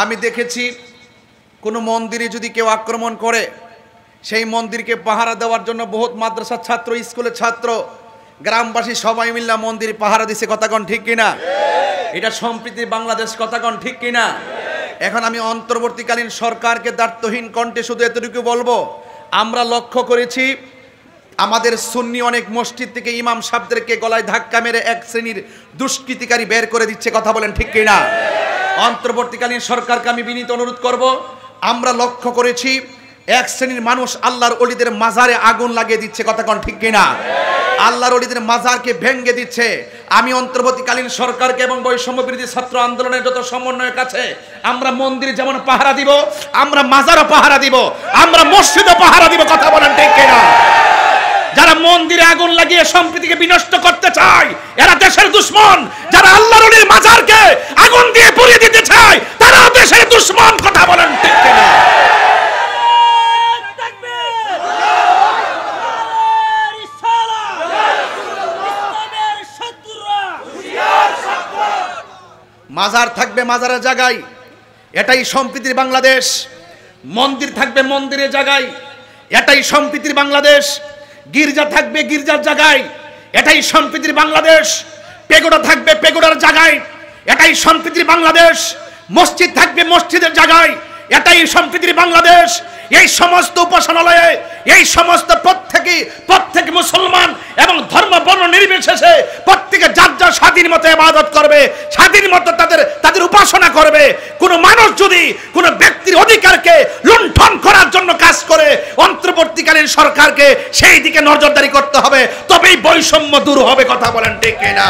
আমি দেখেছি কোনো মন্দিরে যদি কেউ আক্রমণ করে সেই মন্দিরকে পাহারা দেওয়ার জন্য বহুত মাদ্রাসার ছাত্র, স্কুলের ছাত্র, গ্রামবাসী সবাই মিলে মন্দির পাহারা দিছে। কথাগণ ঠিক কিনা? এটা সম্প্রীতির বাংলাদেশ। কথাগণ ঠিক কিনা? এখন আমি অন্তর্বর্তীকালীন সরকারকে দায়িত্বহীন কণ্ঠে শুধু এতটুকু বলবো, আমরা লক্ষ্য করেছি আমাদের সুন্নি অনেক মসজিদ থেকে ইমাম সাহেবদেরকে গলায় ধাক্কা মেরে এক শ্রেণীর দুষ্কৃতিকারী বের করে দিচ্ছে। কথা বলেন ঠিক কিনা? অন্তর্বর্তীকালীন সরকারকে আমি বিনীত অনুরোধ করব, আমরা লক্ষ্য করেছি এক শ্রেণীর মানুষ আল্লাহর ওলিদের মাজারে আগুন লাগিয়ে দিচ্ছে। কথা কোন ঠিক কিনা? আল্লাহর ওলিদের মাজারকে ভেঙে দিচ্ছে। আমি অন্তর্বর্তীকালীন সরকারকে এবং বৈষম্য বিরোধী ছাত্র আন্দোলনের যত সমন্বয়ের কাছে আমরা মন্দিরে যেমন পাহারা দিব, আমরা মাজারও পাহারা দিব, আমরা মসজিদও পাহারা দিব। কথা বলেন ঠিক কিনা? যারা মন্দিরে আগুন লাগিয়ে সম্প্রীতিকে বিনষ্ট করতে চায় এরা দেশের দুশমন। যারা আল্লাহর ওলির মাজারকে আগুন দিয়ে পুড়িয়ে দিতে চায় তারা দেশের দুশমন। কথা বলেন ঠিক কিনা? মাজার থাকবে মাজারের জায়গায়, এটাই সম্প্রীতির বাংলাদেশ। মন্দির থাকবে মন্দিরের জায়গায়, এটাই সম্প্রীতির বাংলাদেশ। গির্জা থাকবে গির্জার জায়গায়, এটাই সম্প্রীতির বাংলাদেশ। পেগোডা থাকবে পেগোডার জায়গায়, এটাই সম্প্রীতির বাংলাদেশ। মসজিদ থাকবে মসজিদের জায়গায়, এটাই সম্প্রীতির বাংলাদেশ। এই সমস্ত উপাসনালয়ে এই সমস্ত প্রত্যেক মুসলমান এবং ধর্ম বর্ণ নির্বিশেষে প্রত্যেকে যার যার স্বাধীন মতো ইবাদত করবে, স্বাধীন মতো তাদের উপাসনা করবে। কোনো মানুষ যদি কোনো ব্যক্তির অধিকারকে লুণ্ঠন করার জন্য কাজ করে অন্তর্বর্তীকালীন সরকারকে সেই দিকে নজরদারি করতে হবে, তবেই বৈষম্য দূর হবে। কথা বলেন ঠিক কিনা?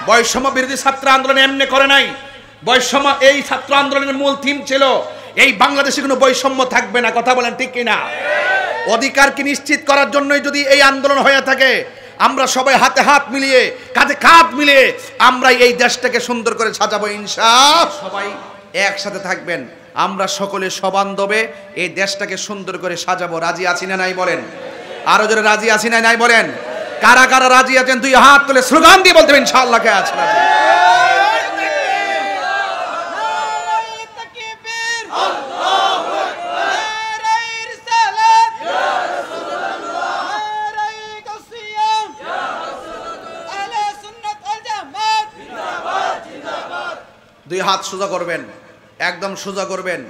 বৈষম্য বিরোধী ছাত্র আন্দোলন এমনি করে নাই। বৈষম্য এই ছাত্র আন্দোলনের মূল থিম ছিল এই বাংলাদেশে কোনো বৈষম্য থাকবে না। কথা বলেন ঠিক কিনা? অধিকারকে নিশ্চিত করার জন্যই যদি এই আন্দোলন হয়ে থাকে, আমরা সবাই হাতে হাত মিলিয়ে কাঁধে কাঁধ মিলিয়ে আমরা এই দেশটাকে সুন্দর করে সাজাবো ইনশাআল্লাহ। সবাই একসাথে থাকবেন, আমরা সকলে সবান্ধবে এই দেশটাকে সুন্দর করে সাজাবো। রাজি আছি না নাই বলেন? আরো জোরে রাজি আছি না নাই বলেন? কারা কারা রাজি আছেন দুই হাত তুলে স্লোগান দিয়ে বলতে ইনশাআল্লাহ কে আছে রাজি? দুই হাত সোজা করবেন, একদম সোজা করবেন।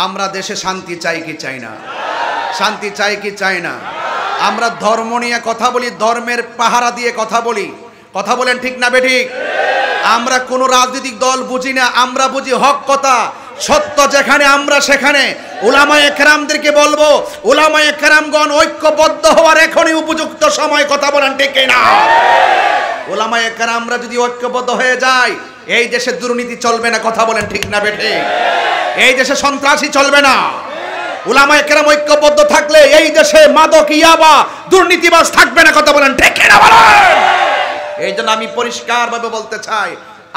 আমরা দেশে শান্তি চাই কি চাই না? শান্তি চাই কি চাই না? আমরা ধর্ম নিয়ে কথা বলি, ধর্মের পাহারা দিয়ে কথা বলি। কথা বলেন ঠিক না বেঠিক? আমরা কোনো রাজনৈতিক দল বুঝি না, আমরা বুঝি হক কথা। সত্য যেখানে আমরা সেখানে উলামায়ে কেরামদেরকে বলবো, উলামায়ে কেরামগণ ঐক্যবদ্ধ হওয়ার এখনই উপযুক্ত সময়। কথা বলেন ঠিক না? উলামায়ে কেরামরা যদি ঐক্যবদ্ধ হয়ে যায় এই দেশে দুর্নীতি চলবে না। কথা বলেন ঠিক না বেঠিক? এই দেশে সন্ত্রাসী চলবে না। উলামায়ে কেরাম ঐক্যবদ্ধ থাকলে এই দেশে মাদক ইয়াবা দুর্নীতিবাজ থাকবে না। কথা বলেন ঠিক না বলেন? এই জন্য আমি পরিষ্কারভাবে বলতে চাই,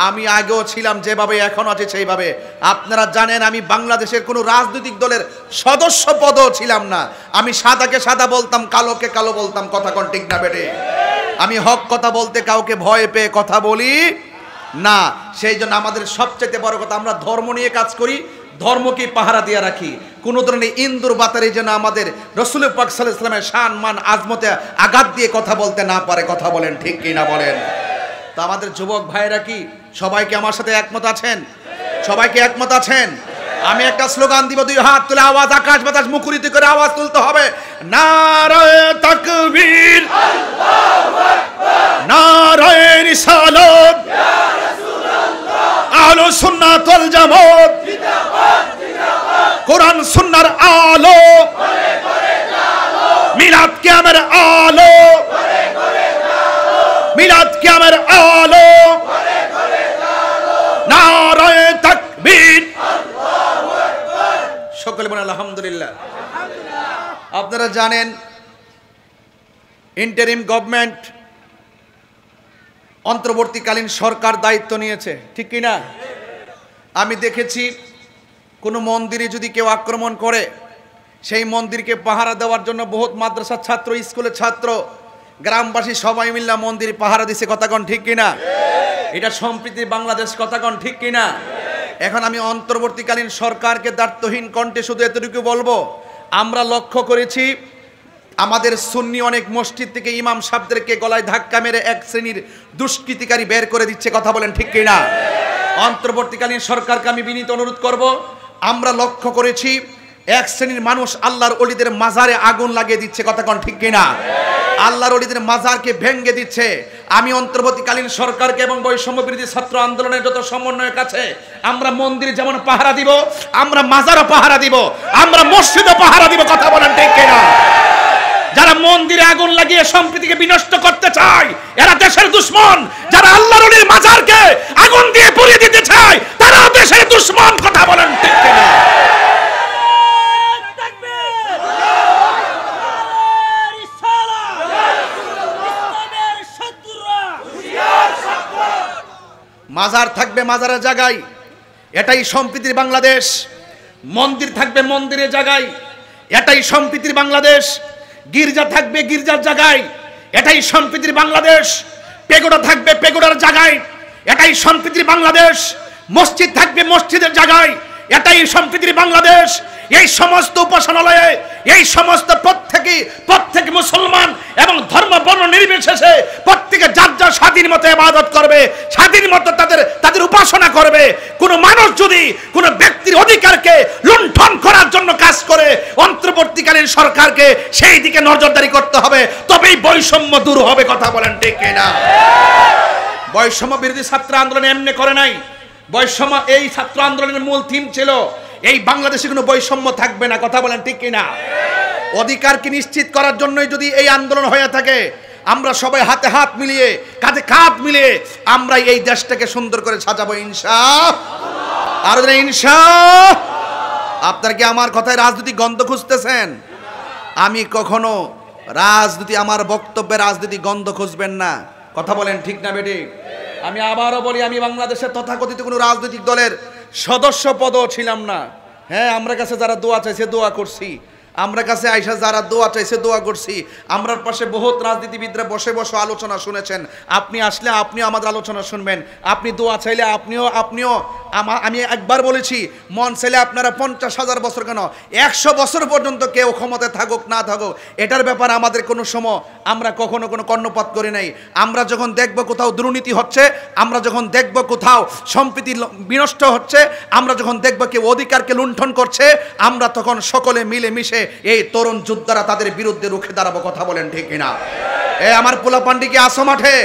আমি আগেও ছিলাম যেভাবে, এখন আছি সেইভাবে। আপনারা জানেন আমি বাংলাদেশের কোনো রাজনৈতিক দলের সদস্য পদও ছিলাম না। আমি সাদাকে সাদা বলতাম, কালোকে কালো বলতাম। কথা কোন ঠিক না বেঠিক? আমি হক কথা বলতে কাউকে ভয় পেয়ে কথা বলি না। সেই জন্য আমাদের সবচেয়ে বড় কথা, আমরা ধর্ম নিয়ে কাজ করি, ধর্মকে পাহারা দিয়ে রাখি। কোনো ধরনের ইন্দুর বাতারি যেন আমাদের রাসূল পাক সাল্লাল্লাহু আলাইহি ওয়াসাল্লামের শান মান আজমতে আঘাত দিয়ে কথা বলতে না পারে। কথা বলেন ঠিক কি না বলেন? তো আমাদের যুবক ভাইরা কি সবাইকে আমার সাথে একমত আছেন? সবাইকে একমত আছেন? আমি একটা স্লোগান দিব, দুই হাত তুলে আওয়াজ আকাশ বাতাস মুখরিত করে আওয়াজ তুলতে হবে। নারায়ে তাকবীর, আল্লাহু আকবার, নারায়ে রিসালাত, ইয়া রাসূলুল্লাহ, আহলুস সুন্নাত ওয়াল জামাত জিন্দাবাদ জিন্দাবাদ, কোরআন সুন্নাহর আলো ঘরে ঘরে আলো, মিলাদ কিয়ামের আলো ঘরে ঘরে আলো, মিলাদ কিয়ামের আলো ঘরে ঘরে আলো, নারায়ে তাকবীর, আল্লাহু আকবার। সকলে বলেন আলহামদুলিল্লাহ। আপনারা জানেন ইন্টারিম গভর্নমেন্ট, অন্তর্বর্তীকালীন সরকার দায়িত্ব নিয়েছে, ঠিক কি না? আমি দেখেছি কোনো মন্দিরে যদি কেউ আক্রমণ করে সেই মন্দিরকে পাহারা দেওয়ার জন্য বহুত মাদ্রাসার ছাত্র, স্কুলের ছাত্র, গ্রামবাসী সবাই মিলে মন্দির পাহারা দিছে। কথাগণ ঠিক কিনা? এটা সম্প্রীতির বাংলাদেশ। কথাগণ ঠিক কিনা? এখন আমি অন্তর্বর্তীকালীন সরকারকে দায়িত্বহীন কণ্ঠে শুধু এতটুকু বলবো, আমরা লক্ষ্য করেছি আমাদের সুন্নি অনেক মসজিদ থেকে ইমাম সাহেবদেরকে গলায় ধাক্কা মেরে এক শ্রেণীর দুষ্কৃতিকারী বের করে দিচ্ছে। কথা বলেন ঠিক কিনা? অন্তর্বর্তীকালীন সরকারকে আমি বিনীত অনুরোধ করব, আমরা লক্ষ্য করেছি এক শ্রেণীর মানুষ আল্লাহর ওলিদের মাজারে আগুন লাগিয়ে দিচ্ছে। কথা কোন ঠিক কিনা? আল্লাহর ওলিদের মাজারকে ভেঙে দিচ্ছে। আমি অন্তর্বর্তীকালীন সরকারকে এবং বৈষম্য বিরোধী ছাত্র আন্দোলনের যত সমন্বয়ের কাছে আমরা মন্দির যেমন পাহারা দিব, আমরা মাজারও পাহারা দিব, আমরা মসজিদও পাহারা দিব। কথা বলেন ঠিক কিনা? যারা মন্দিরে আগুন লাগিয়ে সম্প্রীতিকে বিনষ্ট করতে চায় এরা দেশের দুশমন। যারা আল্লাহর ওলির মাজারকে আগুন দিয়ে পুড়িয়ে দিতে চায় তারা দেশের দুশমন। কথা বলেন ঠিক কিনা? মাজার থাকবে মাজারের জায়গায়, এটাই সম্প্রীতির বাংলাদেশ। মন্দির থাকবে মন্দিরের জায়গায়, এটাই সম্প্রীতির বাংলাদেশ। গির্জা থাকবে গির্জার জায়গায়, এটাই সম্প্রীতির বাংলাদেশ। পেগোডা থাকবে পেগোডার জায়গায়, এটাই সম্প্রীতির বাংলাদেশ। মসজিদ থাকবে মসজিদের জায়গায়, এটাই সম্প্রীতির বাংলাদেশ। এই সমস্ত উপাসনালয়ে এই সমস্ত প্রত্যেক মুসলমান এবং ধর্ম বর্ণ নির্বিশেষে প্রত্যেকে যার যার স্বাধীন মতো ইবাদত করবে, স্বাধীন মতো তাদের উপাসনা করবে। কোনো মানুষ যদি কোনো ব্যক্তির অধিকারকে লুণ্ঠন করার জন্য কাজ করে অন্তর্বর্তীকালীন সরকারকে সেই দিকে নজরদারি করতে হবে, তবেই বৈষম্য দূর হবে। কথা বলেন ঠিক কিনা? বৈষম্য বিরোধী ছাত্র আন্দোলন এমনি করে নাই। বৈষম্য এই ছাত্র আন্দোলনের মূল থিম ছিল এই বাংলাদেশে কোনো বৈষম্য থাকবে না। কথা বলেন ঠিক কিনা? অধিকারকে নিশ্চিত করার জন্যই যদি এই আন্দোলন হয়ে থাকে, আমরা সবাই হাতে হাত মিলিয়ে কাঁধে কাঁধ মিলিয়ে আমরা এই দেশটাকে সুন্দর করে সাজাবো ইনশাআল্লাহ। আর ইনশাআল্লাহ। আপনারা কি আমার কথায় রাজনৈতিক গন্ধ খুঁজতেছেন? আমি কখনো রাজনীতি, আমার বক্তব্যে রাজনীতি গন্ধ খুঁজবেন না। কথা বলেন ঠিক না বেটি? আমি আবারও বলি, আমি বাংলাদেশের তথাকথিত কোনো রাজনৈতিক দলের সদস্য পদও ছিলাম না। হ্যাঁ, আমরা কাছে যারা দোয়া চাইছে দোয়া করছি, আমরা কাছে আইসা যারা দোয়া চাইছে দোয়া করছি। আমরার পাশে বহুত রাজনীতিবিদরা বসে বসে আলোচনা শুনেছেন। আপনি আসলে আপনিও আমাদের আলোচনা শুনবেন। আপনি দোয়া চাইলে আপনিও আমি একবার বলেছি, মন চাইলে আপনারা 50,000 বছর কেন 100 বছর পর্যন্ত কেউ ক্ষমতায় থাকুক না থাকুক, এটার ব্যাপারে আমাদের কোনো সময় আমরা কখনো কোনো কর্ণপাত করি নাই। আমরা যখন দেখব কোথাও দুর্নীতি হচ্ছে, আমরা যখন দেখব কোথাও সম্প্রীতি বিনষ্ট হচ্ছে, আমরা যখন দেখব কেউ অধিকারকে লুণ্ঠন করছে, আমরা তখন সকলে মিলে মিশে এই তরুণ যোদ্ধারা তাদের বিরুদ্ধে রুখে দাঁড়াবো। কথা বলেন ঠিক কিনা? আমার পোলা পান্ডি কি আসো মাঠে?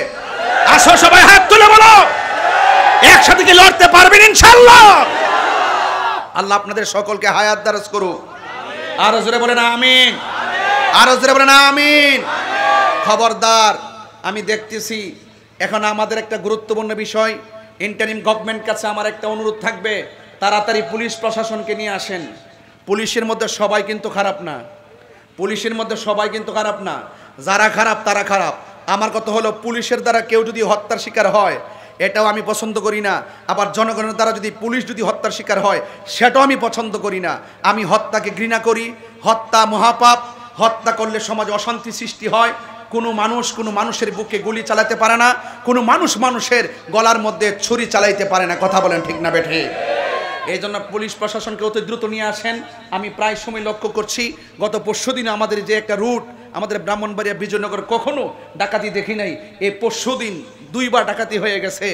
আসো, সবাই হাত তুলে বলো একসাথে কি লড়তে পারবেন ইনশাআল্লাহ? আল্লাহ আপনাদের সকলকে হায়াত দারাজ করুক। আর জোরে বলেন আমিন। আর জোরে বলেন আমিন। খবরদার, আমি দেখতেছি এখন আমাদের একটা গুরুত্বপূর্ণ বিষয়, ইন্টারিম গভর্নমেন্ট কাছে আমার একটা অনুরোধ থাকবে, তাড়াতাড়ি পুলিশ প্রশাসনকে নিয়ে আসেন। পুলিশের মধ্যে সবাই কিন্তু খারাপ না, পুলিশের মধ্যে সবাই কিন্তু খারাপ না। যারা খারাপ তারা খারাপ। আমার কথা হলো, পুলিশের দ্বারা কেউ যদি হত্যার শিকার হয় এটাও আমি পছন্দ করি না। আবার জনগণের দ্বারা যদি পুলিশ যদি হত্যার শিকার হয় সেটাও আমি পছন্দ করি না। আমি হত্যাকে ঘৃণা করি। হত্যা মহাপাপ। হত্যা করলে সমাজে অশান্তি সৃষ্টি হয়। কোনো মানুষের বুকে গুলি চালাতে পারে না, কোনো মানুষের গলার মধ্যে ছুরি চালাইতে পারে না। কথা বলেন ঠিক না বেঠে? এই জন্য পুলিশ প্রশাসনকে অতি দ্রুত নিয়ে আসেন। আমি প্রায় সময় লক্ষ্য করছি, গত পরশুদিন আমাদের যে একটা রুট, আমাদের ব্রাহ্মণবাড়িয়া বিজয়নগর কখনো ডাকাতি দেখি নাই, এই পরশুদিন 2 বার ডাকাতি হয়ে গেছে।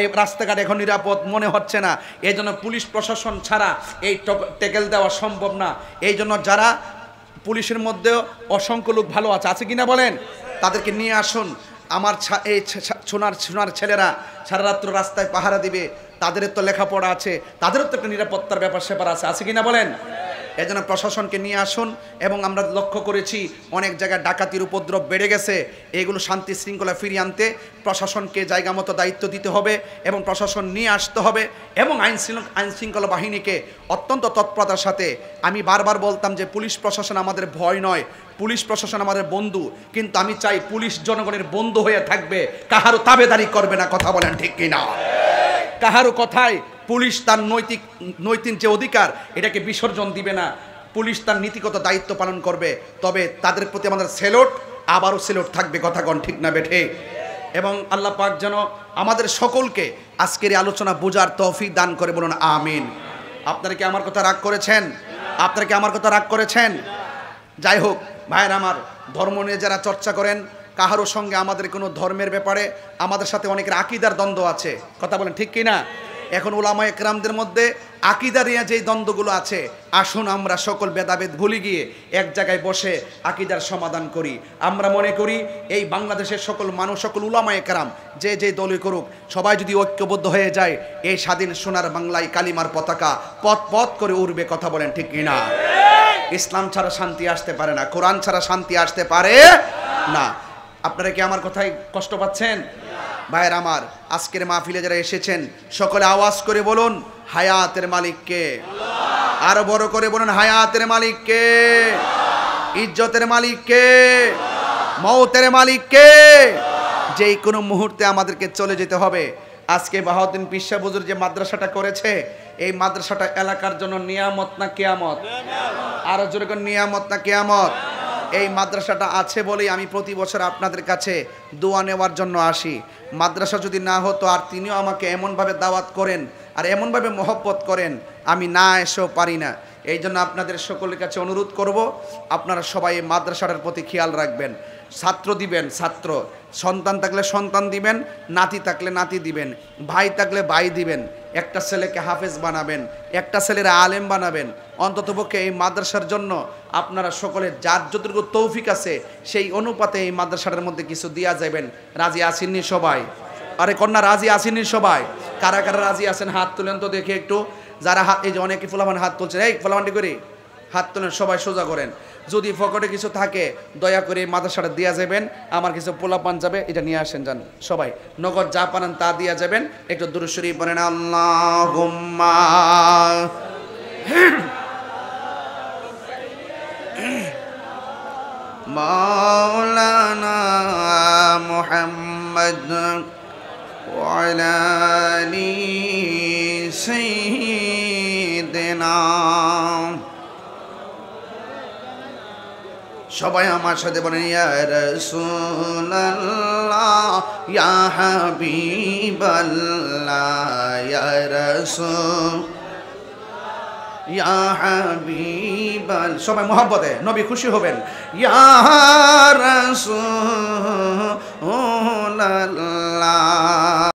এই রাস্তাঘাট এখন নিরাপদ মনে হচ্ছে না। এই জন্য পুলিশ প্রশাসন ছাড়া এই টেকেল দেওয়া সম্ভব না। এই জন্য যারা পুলিশের মধ্যেও অসংখ্য লোক ভালো আছে কিনা বলেন, তাদেরকে নিয়ে আসুন। আমার এই সোনার ছেলেরা সারা রাত্র রাস্তায় পাহারা দিবে, তাদের তো লেখাপড়া আছে, তাদেরও তো একটা নিরাপত্তার ব্যাপার স্যাপার আছে কিনা বলেন? এই জন্য প্রশাসনকে নিয়ে আসুন। এবং আমরা লক্ষ্য করেছি অনেক জায়গায় ডাকাতির উপদ্রব বেড়ে গেছে। এগুলো শান্তি শৃঙ্খলা ফিরিয়ে আনতে প্রশাসনকে জায়গা মতো দায়িত্ব দিতে হবে এবং প্রশাসন নিয়ে আসতে হবে এবং আইন শৃঙ্খলা বাহিনীকে অত্যন্ত তৎপরতার সাথে। আমি বারবার বলতাম যে পুলিশ প্রশাসন আমাদের ভয় নয়, পুলিশ প্রশাসন আমাদের বন্ধু। কিন্তু আমি চাই পুলিশ জনগণের বন্ধু হয়ে থাকবে, কাহারও তাবেদারি করবে না। কথা বলেন ঠিক কিনা? কাহারও কথায় পুলিশ তার নৈতিক যে অধিকার এটাকে বিসর্জন দিবে না। পুলিশ তার নীতিগত দায়িত্ব পালন করবে। তবে তাদের প্রতি আমাদের সেলুট, আবারও সেলুট থাকবে। কথা কোন ঠিক না বেঠে? এবং আল্লাহ পাক যেন আমাদের সকলকে আজকের এই আলোচনা বোঝার তৌফিক দান করে, বলুন আমিন। আপনারা কি আমার কথা রাগ করেছেন? আপনারা কি আমার কথা রাগ করেছেন? যাই হোক ভাইয়ের আমার, ধর্ম নিয়ে যারা চর্চা করেন, কাহারও সঙ্গে আমাদের কোনো ধর্মের ব্যাপারে আমাদের সাথে অনেকের আকীদার দ্বন্দ্ব আছে, কথা বলেন ঠিক কি না? এখন উলামা একরামদের মধ্যে আকীদা নিয়ে যেই দ্বন্দ্বগুলো আছে, আসুন আমরা সকল ভেদাভেদ ভুলে গিয়ে এক জায়গায় বসে আকীদার সমাধান করি। আমরা মনে করি এই বাংলাদেশের সকল মানুষ, সকল উলামা একরাম যে দলই করুক, সবাই যদি ঐক্যবদ্ধ হয়ে যায়, এই স্বাধীন সোনার বাংলায় কালিমার পতাকা পথ পথ করে উড়বে, কথা বলেন ঠিক কি না? ইসলাম ছাড়া শান্তি আসতে পারে না, কোরআন ছাড়া শান্তি আসতে পারে না। আপনারা কি আমার কথায় কষ্ট পাচ্ছেন? ভাইয়ের আমার, আজকের মাহফিলে যারা এসেছেন সকলে আওয়াজ করে বলুন হায়াতের মালিককে। আরো বড় করে বলুন হায়াতের মালিককে, ইজ্জতের মালিককে, মওতের মালিককে। যেই কোনো মুহূর্তে আমাদেরকে চলে যেতে হবে। আজকে বাহাউদ্দিন পীর সাহেব হুজুর যে মাদ্রাসাটা করেছে, এই মাদ্রাসাটা এলাকার জন্য নিয়ামত না কিয়ামত? আরো জোরে করে নিয়ামত না কিয়ামত? এই মাদ্রাসাটা আছে বলেই আমি প্রতি বছর আপনাদের কাছে দোয়া নেওয়ার জন্য আসি। মাদ্রাসা যদি না হতো, আর তিনিও আমাকে এমনভাবে দাওয়াত করেন আর এমনভাবে মহব্বত করেন, আমি না এসেও পারি না। এই জন্য আপনাদের সকলের কাছে অনুরোধ করব, আপনারা সবাই এই মাদ্রাসাটার প্রতি খেয়াল রাখবেন। ছাত্র দিবেন, ছাত্র, সন্তান থাকলে সন্তান দিবেন, নাতি থাকলে নাতি দিবেন, ভাই থাকলে ভাই দিবেন। একটা ছেলেকে হাফেজ বানাবেন, একটা ছেলের আলেম বানাবেন। অন্ততপক্ষে এই মাদ্রাসার জন্য আপনারা সকলে যার যতটুকু তৌফিক আছে সেই অনুপাতে এই মাদ্রাসাটার মধ্যে কিছু দিয়া যাবেন। রাজি আসেননি সবাই? আরে কন্যা রাজি আসেননি সবাই? কারা কারা রাজি আছেন হাত তুলেন তো দেখি একটু। যারা হাত, এই যে অনেকে ফুলামান হাত তুলছেন, এই ফুলামানটি করি হাত তুলেন, সবাই সোজা করেন। যদি পকেটে কিছু থাকে দয়া করে মাদ্রাসাটা দিয়া যাবেন। আমার কিছু পোলাপান যাবে, এটা নিয়ে আসেন, যান সবাই। নগদ যা পারেন তা দিয়া যাবেন। একটু দুরূদ শরীফ পড়েন, আল্লাহুম্মা মাওলানা মুহাম্মদ ওয়া আলা আলি সাইয়্যিদিনা। সবাই আমার সাথে বলেন ইয়া রাসূলুল্লাহ ইয়া হাবিবাল্লাহ ইয়া রাসূল ইয়া হাবিবাল। সবাই মহব্বতে নবী খুশি হবেন। ইয়া রাসূলুল্লাহ